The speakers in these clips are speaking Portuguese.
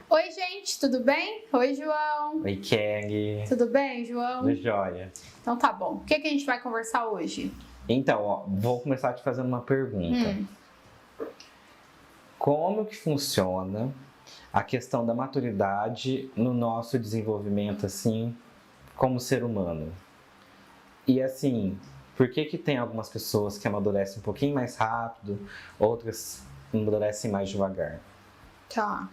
Oi, gente, tudo bem? Oi, João. Oi, Kelly. Tudo bem, João? Tudo jóia. Então tá bom. O que a gente vai conversar hoje? Então, vou começar te fazendo uma pergunta. Como que funciona a questão da maturidade no nosso desenvolvimento, assim, como ser humano? E assim, por que que tem algumas pessoas que amadurecem um pouquinho mais rápido, outras amadurecem mais devagar? Tá.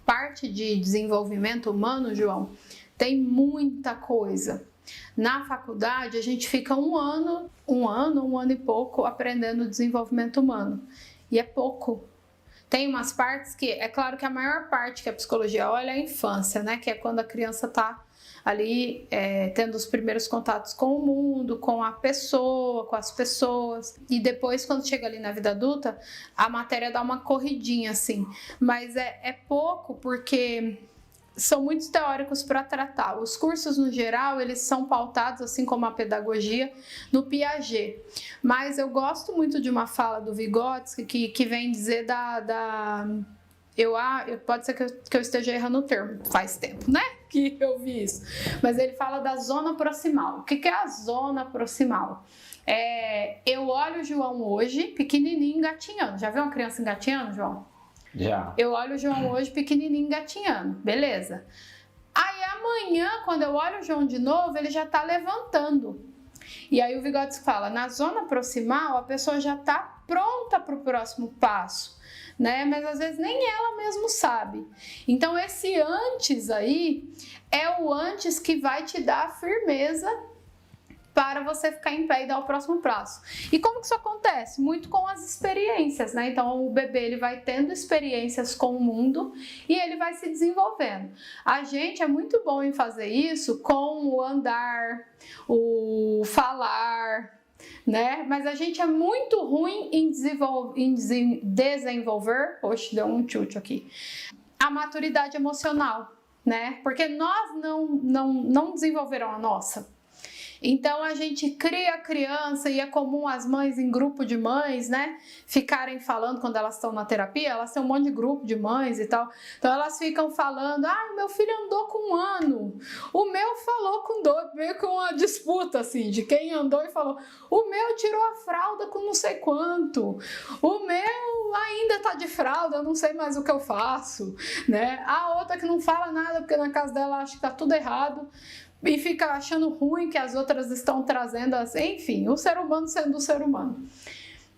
Parte de desenvolvimento humano, João, tem muita coisa. Na faculdade, a gente fica um ano e pouco aprendendo desenvolvimento humano. E é pouco. Tem umas partes que, é claro que a maior parte que a psicologia olha é a infância, né? Que é quando a criança está ali tendo os primeiros contatos com o mundo, com a pessoa, com as pessoas. E depois, quando chega ali na vida adulta, a matéria dá uma corridinha, assim. Mas é pouco porque são muitos teóricos para tratar. Os cursos, no geral, eles são pautados, assim como a pedagogia, no Piaget. Mas eu gosto muito de uma fala do Vygotsky que vem dizer pode ser que eu esteja errando o termo, faz tempo, né? Que eu vi isso. Mas ele fala da zona proximal. O que é a zona proximal? Eu olho o João hoje, pequenininho, engatinhando. Já viu uma criança engatinhando, João? Já. Eu olho o João hoje pequenininho engatinhando, beleza? Aí amanhã, quando eu olho o João de novo, ele já tá levantando. E aí o Vygotsky fala, na zona proximal, a pessoa já tá pronta para o próximo passo, né? Mas às vezes nem ela mesmo sabe. Então esse antes aí é o antes que vai te dar a firmeza para você ficar em pé e dar o próximo passo. E como que isso acontece? Muito com as experiências, né? Então o bebê ele vai tendo experiências com o mundo e ele vai se desenvolvendo. A gente é muito bom em fazer isso com o andar, o falar, né? Mas a gente é muito ruim em desenvolver, oxe, deu um chute aqui, a maturidade emocional, né? Porque nós não desenvolveram a nossa. Então a gente cria a criança e é comum as mães em grupo de mães, né, ficarem falando quando elas estão na terapia, elas têm um monte de grupo de mães e tal, então elas ficam falando, o meu filho andou com 1 ano, o meu falou com 2, meio com uma disputa assim, de quem andou e falou, o meu tirou a fralda com não sei quanto, o meu ainda tá de fralda, eu não sei mais o que eu faço, né, a outra que não fala nada porque na casa dela acha que tá tudo errado, e fica achando ruim que as outras estão trazendo, enfim, o ser humano sendo o ser humano.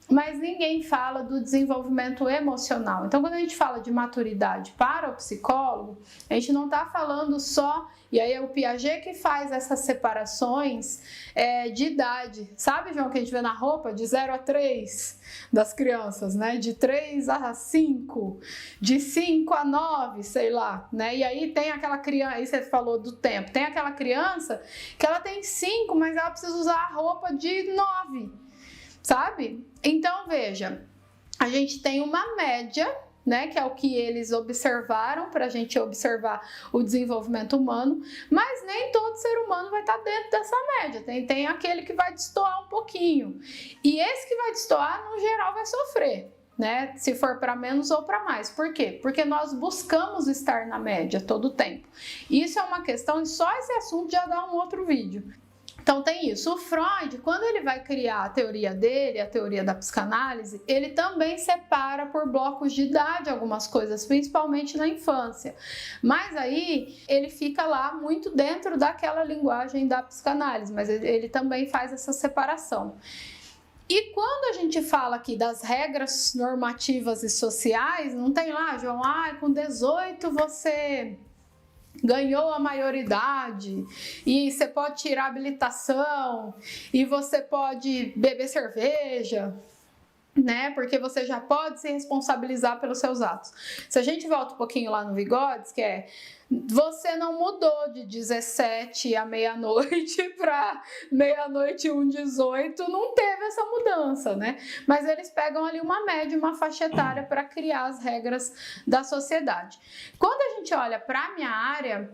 Mas ninguém fala do desenvolvimento emocional. Então, quando a gente fala de maturidade para o psicólogo, a gente não está falando só, e aí é o Piaget que faz essas separações de idade. Sabe, João, que a gente vê na roupa? De 0 a 3 das crianças, né? De 3 a 5, de 5 a 9, sei lá, né? E aí tem aquela criança, aí você falou do tempo, tem aquela criança que ela tem 5, mas ela precisa usar a roupa de 9. Sabe? Então, veja, a gente tem uma média, né, que é o que eles observaram para a gente observar o desenvolvimento humano, mas nem todo ser humano vai estar dentro dessa média, tem aquele que vai destoar um pouquinho, e esse que vai destoar, no geral, vai sofrer, né, se for para menos ou para mais. Por quê? Porque nós buscamos estar na média todo o tempo. Isso é uma questão, e só esse assunto já dá um outro vídeo. Então tem isso. O Freud, quando ele vai criar a teoria dele, a teoria da psicanálise, ele também separa por blocos de idade algumas coisas, principalmente na infância. Mas aí ele fica lá muito dentro daquela linguagem da psicanálise, mas ele também faz essa separação. E quando a gente fala aqui das regras normativas e sociais, não tem lá, João, com 18 você ganhou a maioridade e você pode tirar a habilitação e você pode beber cerveja, né? Porque você já pode se responsabilizar pelos seus atos. Se a gente volta um pouquinho lá no Vygotsky, você não mudou de 17 à meia-noite para meia-noite 1:18, não teve essa mudança, né? Mas eles pegam ali uma média, uma faixa etária para criar as regras da sociedade. Quando a gente olha para a minha área,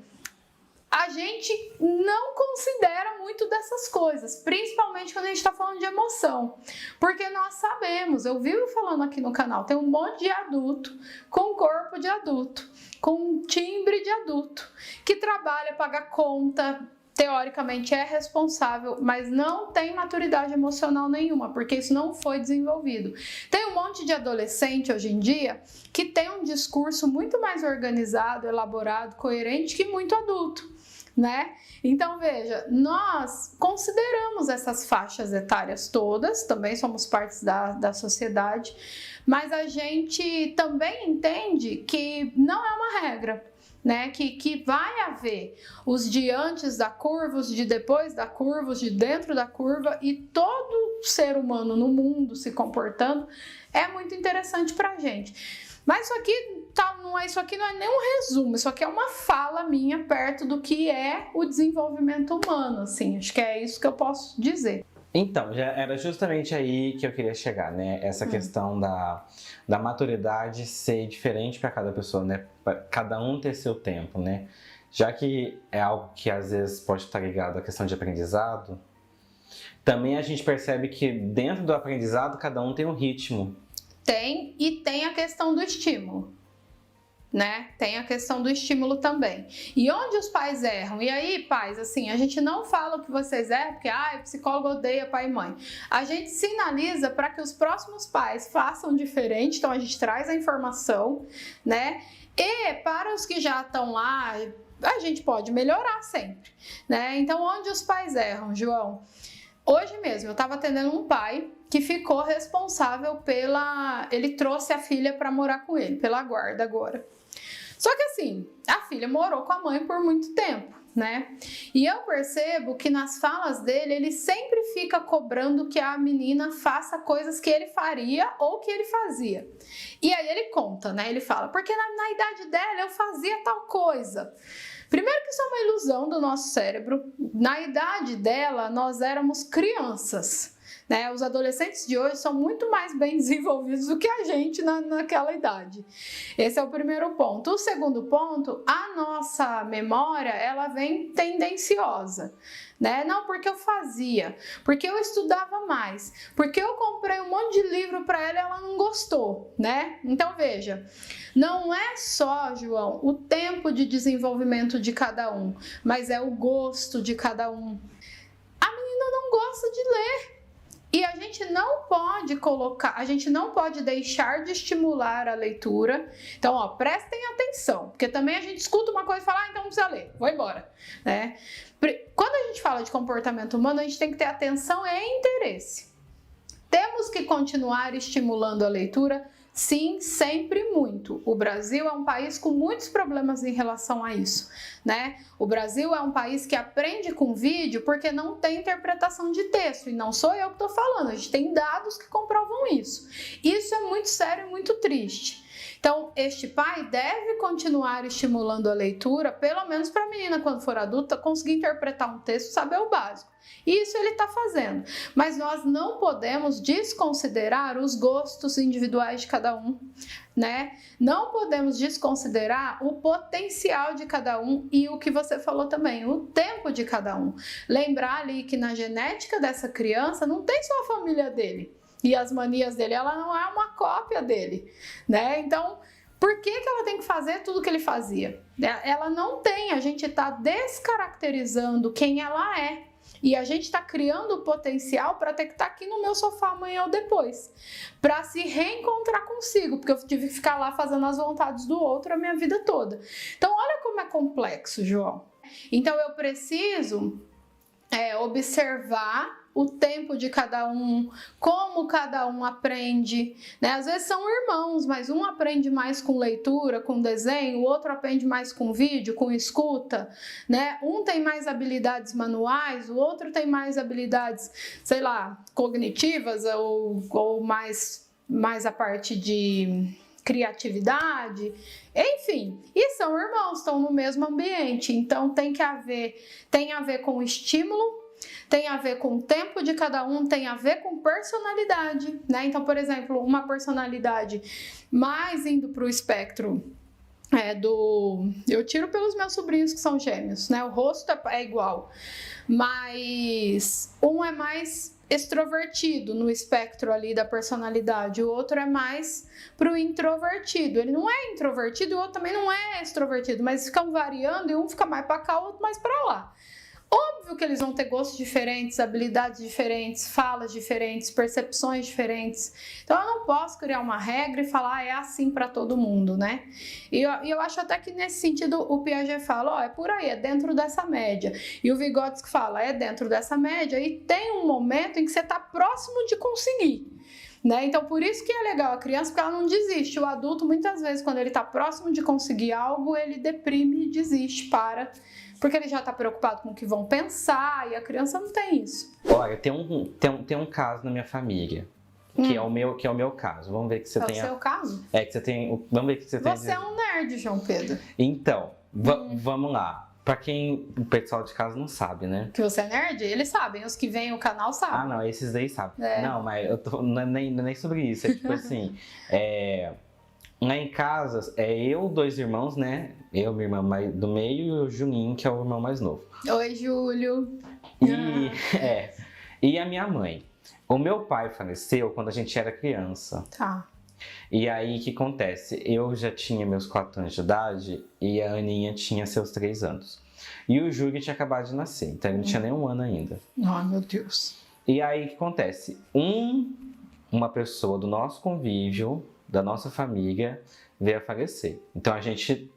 a gente não considera muito dessas coisas, principalmente quando a gente está falando de emoção, porque nós sabemos, eu vivo falando aqui no canal, tem um monte de adulto com corpo de adulto, com timbre de adulto, que trabalha, paga conta, teoricamente é responsável, mas não tem maturidade emocional nenhuma, porque isso não foi desenvolvido. Tem um monte de adolescente hoje em dia que tem um discurso muito mais organizado, elaborado, coerente que muito adulto, né? Então veja, nós consideramos essas faixas etárias todas, também somos partes da sociedade, mas a gente também entende que não é uma regra, né? Que vai haver os de antes da curva, os de depois da curva, os de dentro da curva, e todo ser humano no mundo se comportando é muito interessante pra gente. Mas isso aqui não é nem um resumo, isso aqui é uma fala minha perto do que é o desenvolvimento humano, assim, acho que é isso que eu posso dizer. Então, já era justamente aí que eu queria chegar, né? Essa questão da maturidade ser diferente para cada pessoa, né? Pra cada um ter seu tempo, né? Já que é algo que às vezes pode estar ligado à questão de aprendizado, também a gente percebe que dentro do aprendizado cada um tem um ritmo. E tem a questão do estímulo, né? Tem a questão do estímulo também. E onde os pais erram? E aí, pais, assim, a gente não fala o que vocês erram, porque o psicólogo odeia pai e mãe. A gente sinaliza para que os próximos pais façam diferente, então a gente traz a informação, né? E para os que já estão lá, a gente pode melhorar sempre, né? Então, onde os pais erram, João? Hoje mesmo, eu estava atendendo um pai que ficou responsável ele trouxe a filha para morar com ele, pela guarda agora. Só que assim, a filha morou com a mãe por muito tempo, né? E eu percebo que nas falas dele, ele sempre fica cobrando que a menina faça coisas que ele faria ou que ele fazia. E aí ele conta, né? Ele fala, porque na idade dela eu fazia tal coisa. Primeiro que isso é uma ilusão do nosso cérebro. Na idade dela, nós éramos crianças, né? Os adolescentes de hoje são muito mais bem desenvolvidos do que a gente naquela idade. Esse é o primeiro ponto. O segundo ponto, a nossa memória, ela vem tendenciosa, né? Não, porque eu fazia, porque eu estudava mais, porque eu comprei um monte de livro para ela e ela não gostou, né? Então veja, não é só, João, o tempo de desenvolvimento de cada um, mas é o gosto de cada um. A menina não gosta de ler. E a gente não pode deixar de estimular a leitura. Então, prestem atenção, porque também a gente escuta uma coisa e fala, então não precisa ler, vou embora, né? Quando a gente fala de comportamento humano, a gente tem que ter atenção e interesse. Temos que continuar estimulando a leitura, sim, sempre muito. O Brasil é um país com muitos problemas em relação a isso, né? O Brasil é um país que aprende com vídeo porque não tem interpretação de texto, e não sou eu que estou falando, a gente tem dados que comprovam isso. Isso é muito sério e muito triste. Então, este pai deve continuar estimulando a leitura, pelo menos para a menina, quando for adulta, conseguir interpretar um texto, saber o básico. Isso ele está fazendo, mas nós não podemos desconsiderar os gostos individuais de cada um, né? Não podemos desconsiderar o potencial de cada um e o que você falou também, o tempo de cada um. Lembrar ali que na genética dessa criança não tem só a família dele e as manias dele, ela não é uma cópia dele, né? Então, por que ela tem que fazer tudo o que ele fazia? Ela não tem, a gente está descaracterizando quem ela é. E a gente está criando o potencial para ter que estar aqui no meu sofá amanhã ou depois, para se reencontrar consigo, porque eu tive que ficar lá fazendo as vontades do outro a minha vida toda. Então, olha como é complexo, João. Então, eu preciso observar o tempo de cada um, como cada um aprende, né? Às vezes são irmãos, mas um aprende mais com leitura, com desenho, o outro aprende mais com vídeo, com escuta, né? Um tem mais habilidades manuais, o outro tem mais habilidades, sei lá, cognitivas ou mais a parte de criatividade, enfim, e são irmãos, estão no mesmo ambiente, então tem a ver com o estímulo, tem a ver com o tempo de cada um, tem a ver com personalidade, né? Então, por exemplo, uma personalidade mais indo para o espectro Eu tiro pelos meus sobrinhos que são gêmeos, né? O rosto é igual, mas um é mais extrovertido no espectro ali da personalidade, o outro é mais pro introvertido. Ele não é introvertido e o outro também não é extrovertido, mas ficam variando e um fica mais para cá, o outro mais para lá. Óbvio que eles vão ter gostos diferentes, habilidades diferentes, falas diferentes, percepções diferentes. Então eu não posso criar uma regra e falar é assim para todo mundo, né? E eu acho até que nesse sentido o Piaget fala, é por aí, é dentro dessa média. E o Vygotsky fala, é dentro dessa média e tem um momento em que você está próximo de conseguir. Né? Então, por isso que é legal a criança, porque ela não desiste. O adulto, muitas vezes, quando ele está próximo de conseguir algo, ele deprime e desiste, porque ele já está preocupado com o que vão pensar, e a criança não tem isso. Olha, tem um caso na minha família, que é o meu caso. Vamos ver que você tem. É o seu caso? É que você tem. Vamos ver que você tem. Você é um nerd, João Pedro. Então, vamos lá. Pra quem o pessoal de casa não sabe, né? Que você é nerd? Eles sabem, os que veem o canal sabem. Ah, não, esses daí sabem. É. Não, mas não é nem sobre isso. É tipo assim, lá em casa, eu, 2 irmãos, né? Eu, minha irmã do meio e o Juninho, que é o irmão mais novo. Oi, Júlio. E a minha mãe. O meu pai faleceu quando a gente era criança. Tá. E aí, o que acontece? Eu já tinha meus 4 anos de idade e a Aninha tinha seus 3 anos. E o Júlio tinha acabado de nascer, então ele não tinha nem 1 ano ainda. Ai, meu Deus. E aí, o que acontece? Uma pessoa do nosso convívio, da nossa família, veio a falecer. Então, a gente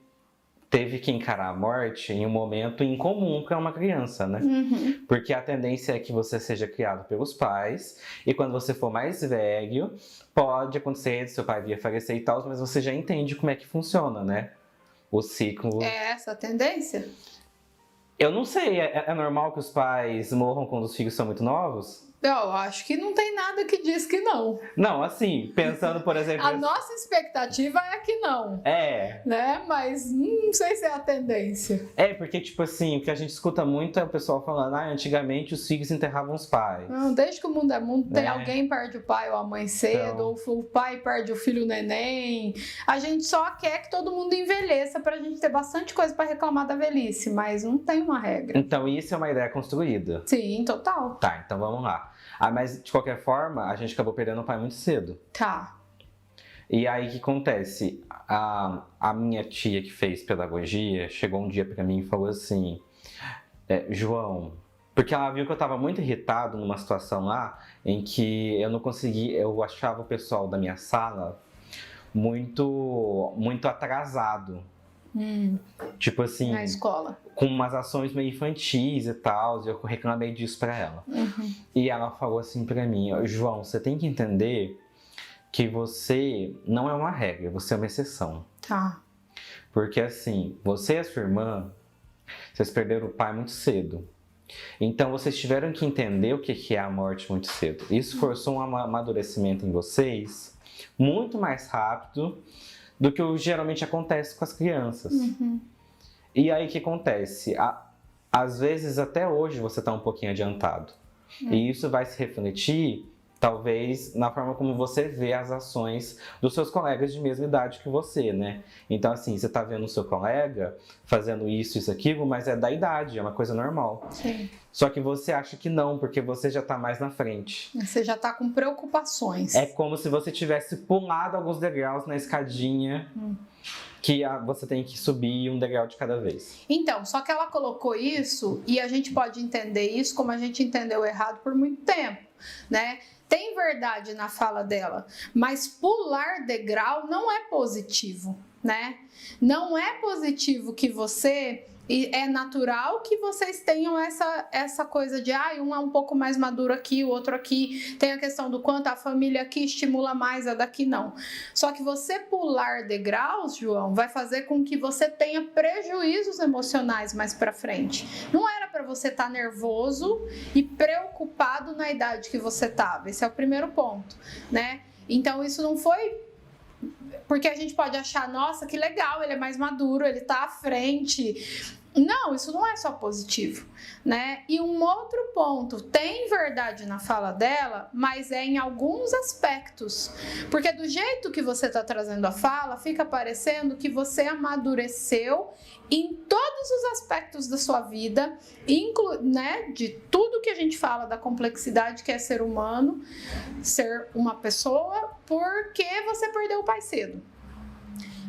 teve que encarar a morte em um momento incomum para uma criança, né? Uhum. Porque a tendência é que você seja criado pelos pais e quando você for mais velho, pode acontecer de seu pai vir a falecer e tal, mas você já entende como é que funciona, né? O ciclo. É essa a tendência? Eu não sei, é normal que os pais morram quando os filhos são muito novos? Eu acho que não tem nada que diz que não. Não, assim, pensando, por exemplo... A nossa expectativa é que não. Né? Mas não sei se é a tendência. Porque, tipo assim, o que a gente escuta muito é o pessoal falando, antigamente os filhos enterravam os pais. Não, desde que o mundo é mundo, tem alguém perde o pai ou a mãe cedo, Então... ou o pai perde o filho neném. A gente só quer que todo mundo envelheça pra gente ter bastante coisa pra reclamar da velhice, mas não tem uma regra. Então, isso é uma ideia construída. Sim, total. Tá, então vamos lá. Mas, de qualquer forma, a gente acabou perdendo o pai muito cedo. Tá. E aí, o que acontece? A minha tia que fez pedagogia chegou um dia pra mim e falou assim, João... Porque ela viu que eu tava muito irritado numa situação lá, em que eu não conseguia... Eu achava o pessoal da minha sala muito atrasado. Tipo assim... Na escola. Com umas ações meio infantis e tal, e eu reclamei disso pra ela. Uhum. E ela falou assim pra mim, João, você tem que entender que você não é uma regra, você é uma exceção. Tá. Porque assim, você e a sua irmã, vocês perderam o pai muito cedo. Então vocês tiveram que entender o que é a morte muito cedo. Isso forçou um amadurecimento em vocês muito mais rápido do que geralmente acontece com as crianças. Uhum. E aí o que acontece? Às vezes até hoje você está um pouquinho adiantado. E isso vai se refletir, talvez, na forma como você vê as ações dos seus colegas de mesma idade que você, né? Então assim, você está vendo o seu colega fazendo isso, aquilo, mas é da idade, é uma coisa normal. Sim. Só que você acha que não, porque você já está mais na frente. Você já está com preocupações. É como se você tivesse pulado alguns degraus na escadinha que você tem que subir um degrau de cada vez. Então, só que ela colocou isso e a gente pode entender isso como a gente entendeu errado por muito tempo, né? Tem verdade na fala dela, mas pular degrau não é positivo, né? Não é positivo que você... E é natural que vocês tenham essa coisa de um é um pouco mais maduro aqui, o outro aqui. Tem a questão do quanto a família aqui estimula mais, a daqui não. Só que você pular degraus, João, vai fazer com que você tenha prejuízos emocionais mais pra frente. Não era pra você estar nervoso e preocupado na idade que você tava. Esse é o primeiro ponto, né? Então isso não foi... porque a gente pode achar, nossa, que legal, ele é mais maduro, ele tá à frente. Não, isso não é só positivo, né? E um outro ponto, tem verdade na fala dela, mas é em alguns aspectos. Porque do jeito que você está trazendo a fala, fica parecendo que você amadureceu em todos os aspectos da sua vida, né? De tudo que a gente fala da complexidade que é ser humano, ser uma pessoa, porque você perdeu o pai cedo.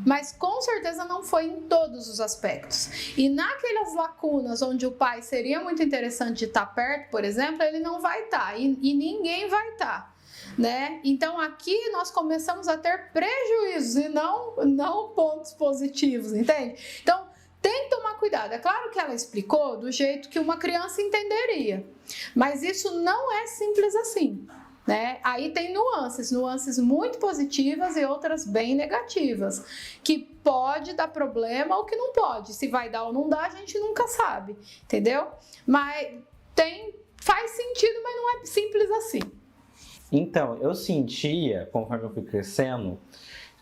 Mas com certeza não foi em todos os aspectos. E naquelas lacunas onde o pai seria muito interessante de estar perto, por exemplo, ele não vai estar e ninguém vai estar, né? Então aqui nós começamos a ter prejuízos e não pontos positivos, entende? Então tem que tomar cuidado. É claro que ela explicou do jeito que uma criança entenderia, mas isso não é simples assim. Né? Aí tem nuances muito positivas e outras bem negativas, que pode dar problema ou que não pode. Se vai dar ou não dá, a gente nunca sabe, entendeu? Mas faz sentido, mas não é simples assim. Então, eu sentia, conforme eu fui crescendo,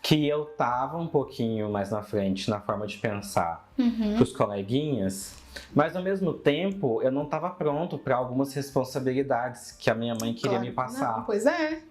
que eu tava um pouquinho mais na frente na forma de pensar que os coleguinhas, mas ao mesmo tempo eu não estava pronto para algumas responsabilidades que a minha mãe queria me passar. Não, pois é.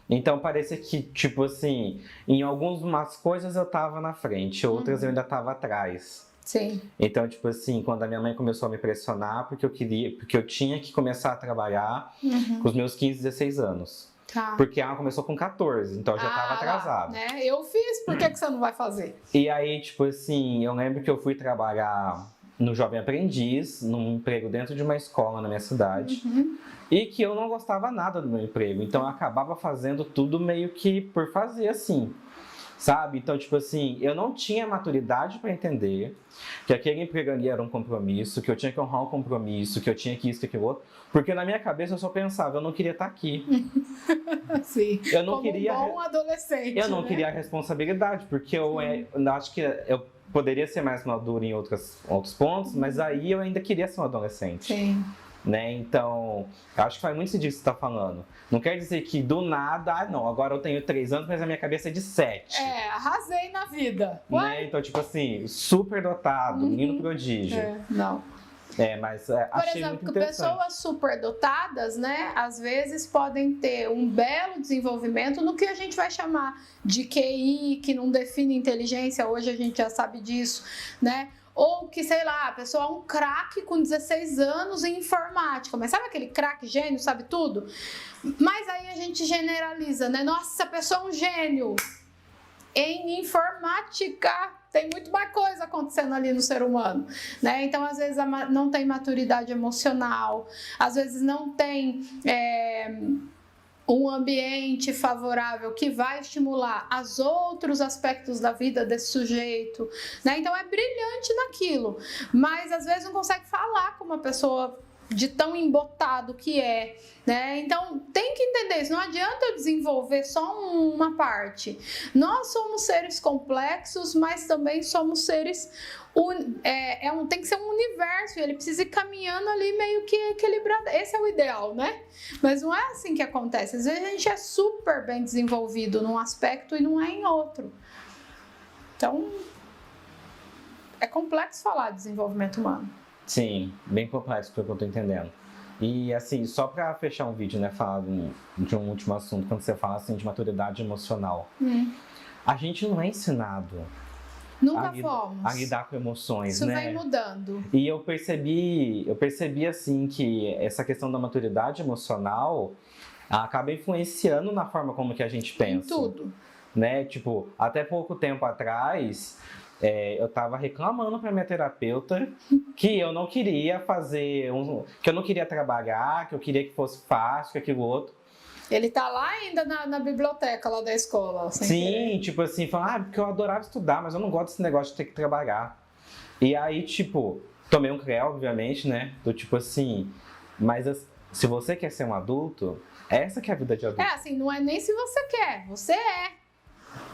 Então parecia que, tipo assim, em algumas coisas eu tava na frente, outras eu ainda tava atrás. Sim. Então, tipo assim, quando a minha mãe começou a me pressionar, porque eu tinha que começar a trabalhar com os meus 15, 16 anos. Tá. Porque ela começou com 14, então eu já tava atrasado. Né? Eu fiz, por que você não vai fazer? E aí, tipo assim, eu lembro que eu fui trabalhar no Jovem Aprendiz, num emprego dentro de uma escola na minha cidade, e que eu não gostava nada do meu emprego, então eu acabava fazendo tudo meio que por fazer assim, sabe? Então, tipo assim, eu não tinha maturidade para entender que aquele emprego ali era um compromisso, que eu tinha que honrar um compromisso, que eu tinha que isso, que aquilo outro, porque na minha cabeça eu só pensava, eu não queria estar aqui. Sim. Eu não como queria, um bom adolescente. Eu não né? queria a responsabilidade, porque eu acho que eu poderia ser mais maduro em outros pontos, mas aí eu ainda queria ser um adolescente. Sim. Né? Então, eu acho que faz muito sentido o que você está falando. Não quer dizer que do nada, não, agora eu tenho 3 anos, mas a minha cabeça é de 7. Arrasei na vida. Né? Então, tipo assim, super dotado, menino prodígio. Não. Mas Por achei exemplo, muito interessante. pessoas superdotadas, né, às vezes podem ter um belo desenvolvimento no que a gente vai chamar de QI, que não define inteligência, hoje a gente já sabe disso, né? Ou que, sei lá, a pessoa é um craque com 16 anos em informática. Mas sabe aquele craque gênio, sabe tudo? Mas aí a gente generaliza, né? Nossa, a pessoa é um gênio em informática. Tem muito mais coisa acontecendo ali no ser humano, né? Então, às vezes, não tem maturidade emocional. Às vezes, não tem um ambiente favorável que vai estimular os outros aspectos da vida desse sujeito, né? Então é brilhante naquilo, mas às vezes não consegue falar com uma pessoa de tão embotado que é, né? Então tem que entender isso, não adianta eu desenvolver só uma parte. Nós somos seres complexos, mas também somos seres tem que ser um universo, ele precisa ir caminhando ali meio que equilibrado. Esse é o ideal, né? Mas não é assim que acontece. Às vezes a gente é super bem desenvolvido num aspecto e não é em outro. Então, é complexo falar de desenvolvimento humano. Sim, bem complexo pelo que eu tô entendendo. E assim, só pra fechar um vídeo, né, falar de um último assunto, quando você fala assim de maturidade emocional, a gente não é ensinado Nunca fomos. A lidar com emoções, Isso né? vem mudando. E eu percebi assim que essa questão da maturidade emocional acaba influenciando na forma como que a gente pensa. Em tudo. Né? Tipo, até pouco tempo atrás, eu tava reclamando pra minha terapeuta que eu não queria que eu não queria trabalhar, que eu queria que fosse fácil, que aquilo outro. Ele tá lá ainda na biblioteca lá da escola. Sim, tipo assim, falando, porque eu adorava estudar, mas eu não gosto desse negócio de ter que trabalhar. E aí, tipo, tomei um CREA, obviamente, né? Do tipo assim, mas se você quer ser um adulto, essa que é a vida de adulto. Assim, não é nem se você quer, você é.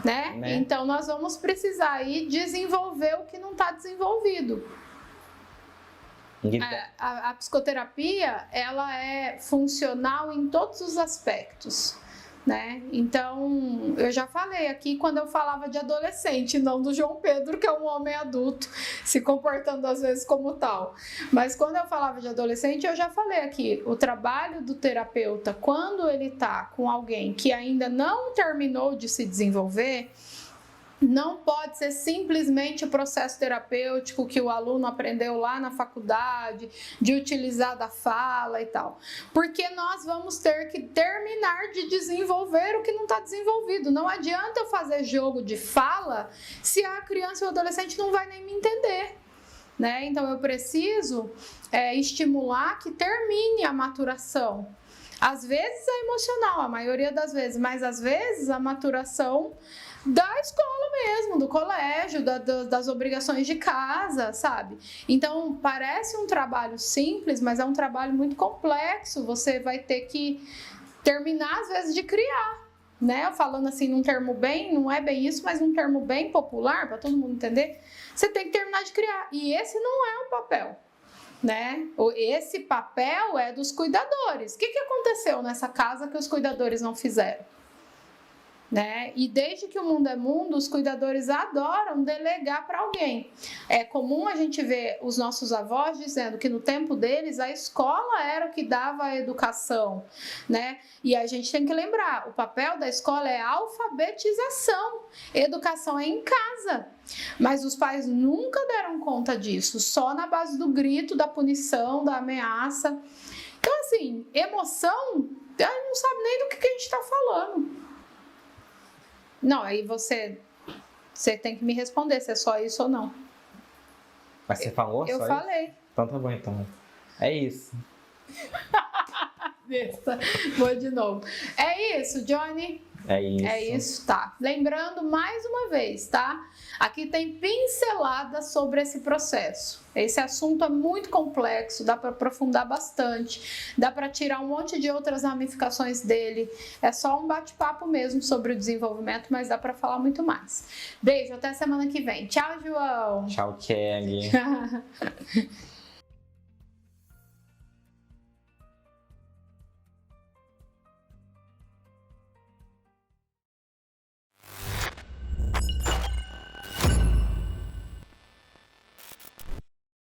Né? Então nós vamos precisar aí desenvolver o que não está desenvolvido. A psicoterapia, ela é funcional em todos os aspectos, né? Então, eu já falei aqui quando eu falava de adolescente, não do João Pedro, que é um homem adulto, se comportando às vezes como tal. Mas quando eu falava de adolescente, eu já falei aqui, o trabalho do terapeuta, quando ele tá com alguém que ainda não terminou de se desenvolver, não pode ser simplesmente o processo terapêutico que o aluno aprendeu lá na faculdade, de utilizar da fala e tal. Porque nós vamos ter que terminar de desenvolver o que não está desenvolvido. Não adianta eu fazer jogo de fala se a criança ou o adolescente não vai nem me entender, né? Então eu preciso estimular que termine a maturação. Às vezes é emocional, a maioria das vezes, mas às vezes a maturação da escola mesmo, do colégio, das obrigações de casa, sabe? Então, parece um trabalho simples, mas é um trabalho muito complexo. Você vai ter que terminar, às vezes, de criar, né? Falando assim num termo bem, não é bem isso, mas num termo bem popular, para todo mundo entender, você tem que terminar de criar. E esse não é um papel, né? Esse papel é dos cuidadores. O que aconteceu nessa casa que os cuidadores não fizeram? Né? E desde que o mundo é mundo, os cuidadores adoram delegar para alguém. É comum a gente ver os nossos avós dizendo que no tempo deles a escola era o que dava a educação, né? E a gente tem que lembrar, o papel da escola é a alfabetização, educação é em casa. Mas os pais nunca deram conta disso, só na base do grito, da punição, da ameaça. Então, assim, emoção, a gente não sabe nem do que a gente está falando. Não, aí você tem que me responder se é só isso ou não. Mas você falou eu só falei. Isso? Então tá bom, então. É isso. Vou de novo. É isso, Johnny? É isso. É isso, tá. Lembrando mais uma vez, tá? Aqui tem pincelada sobre esse processo. Esse assunto é muito complexo, dá para aprofundar bastante, dá para tirar um monte de outras ramificações dele. É só um bate-papo mesmo sobre o desenvolvimento, mas dá para falar muito mais. Beijo, até semana que vem. Tchau, João. Tchau, Kelly.